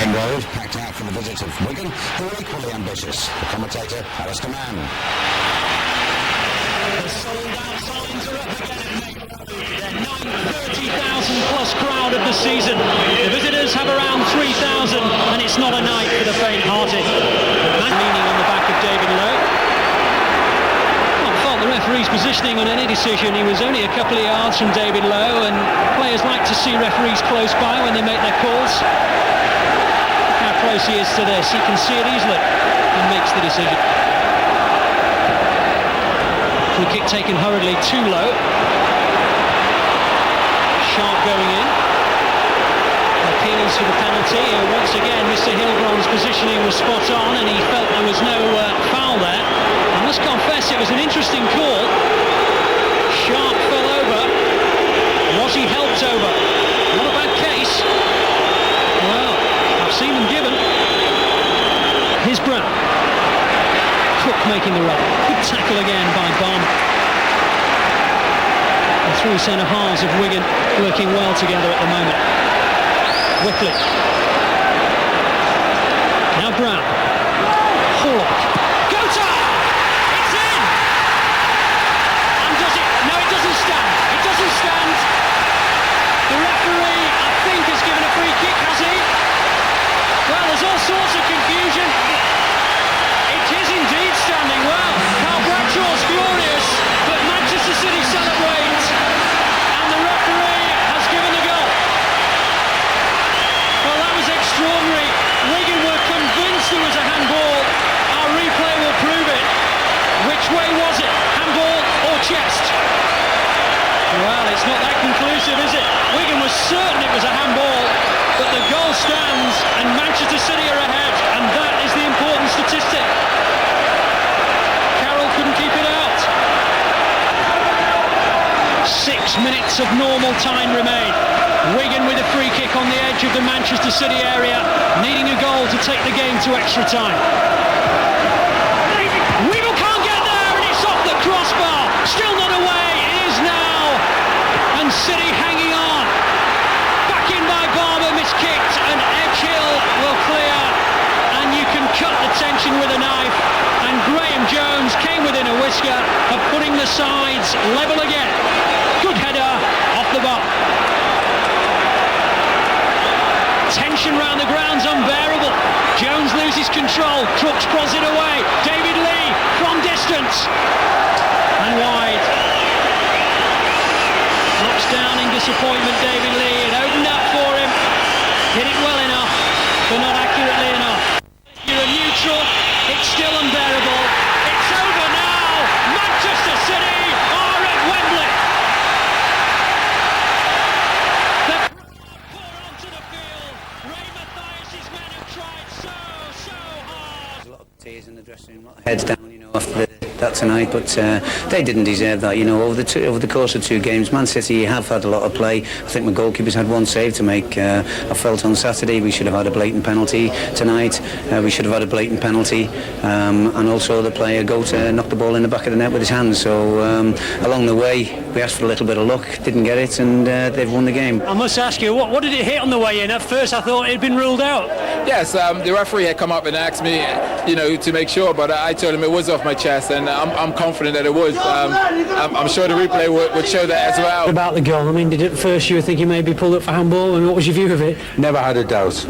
Maine Road, packed out for the visit of Wigan, who are equally ambitious. The commentator, Alistair Mann. The sold-out signs are up again at Maine Road. The 930,000 plus crowd of the season. The visitors have around 3,000, and it's not a night for the faint-hearted. Leaning on the back of David Lowe. Not fault the referee's positioning on any decision. He was only a couple of yards from David Lowe, and players like to see referees close by when they make their calls. Look how close he is to this. He can see it easily and makes the decision. Free kick taken hurriedly too low. Sharp going in. Appeals for the penalty. Once again, Mr. Hilbrand's positioning was spot on, and he felt there was no foul there. I must confess it was an interesting call. Sharp fell over. Was he helped over? Not a bad case. Well, I've seen them given. Here's Brown. Cook making the run. Good tackle again by Barmer. The three centre halves of Wigan working well together at the moment. Whitley. Now Brown. Horlock. Gota! It's in! And does it? No, it doesn't stand. It doesn't stand. The referee, I think, has given a free kick, has he? Well, there's all sorts of confusion. It is indeed standing well. Carl Bradshaw's furious, but Manchester City celebrate, and the referee has given the goal. Well, that was extraordinary. Wigan were convinced there was a handball. Our replay will prove it. Which way was it? Handball or chest? Well, it's not that conclusive, is it? Wigan was certain it was a handball, but the goal stands and Manchester City are ahead, and that is the important statistic. Carroll couldn't keep it out. 6 minutes of normal time remain. Wigan with a free kick on the edge of the Manchester City area, needing a goal to take the game to extra time. Weevil can't get there, and it's off the crossbar. Still not away. It is now, and City hanging on. Back in by Barber, miskicked, and Edgehill will clear, and you can cut the tension with a knife. And Graham Jones came within a whisker of putting the sides level again. Good header off the bar. Tension round the ground's unbearable. Jones loses control. Crooks pros it away. David Lee from distance and wide. Looks down in disappointment. David Lee. It opened up for him. Hit it well enough, but not accurately enough. You're a neutral. It's still unbearable. It's over now. Manchester City are at Wembley. The crowd pour onto the field. Ray Mathias's men have tried so hard. There's a lot of tears in the dressing room, a lot of heads down, after that tonight, but they didn't deserve that. Over the course of 2 games, Man City have had a lot of play. I think my goalkeeper's had 1 save to make. I felt on Saturday we should have had a blatant penalty. Tonight we should have had a blatant penalty, and also the player Gota knocked the ball in the back of the net with his hands. So along the way we asked for a little bit of luck, didn't get it, and they've won the game. I must ask you, what did it hit on the way in? At first I thought it had been ruled out. Yes, the referee had come up and asked me, to make sure, but I told him it was off my chest, and I'm confident that it was. I'm sure the replay would show that as well. About the goal, did it at first you were thinking maybe pulled up for handball, and what was your view of it? Never had a doubt.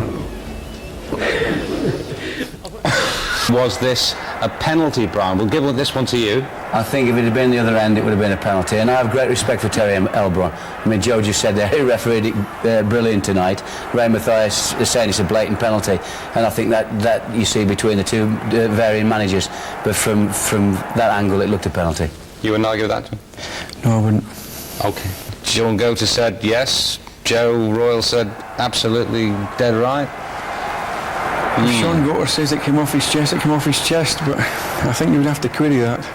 Was this a penalty, Brian? We'll give this one to you. I think if it had been the other end, it would have been a penalty, and I have great respect for Terry Elbron. Joe just said that he refereed it brilliant tonight. Ray Mathias is saying it's a blatant penalty, and I think that you see between the two varying managers, but from that angle it looked a penalty. You wouldn't argue with that? No, I wouldn't. Okay. John Gota said yes. Joe Royal said absolutely dead right. Sean Gota says it came off his chest, but I think you would have to query that.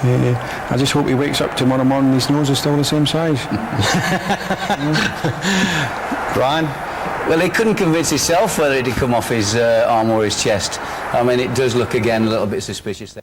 I just hope he wakes up tomorrow morning and his nose is still the same size. Brian? Well, he couldn't convince himself whether it had come off his arm or his chest. It does look again a little bit suspicious there.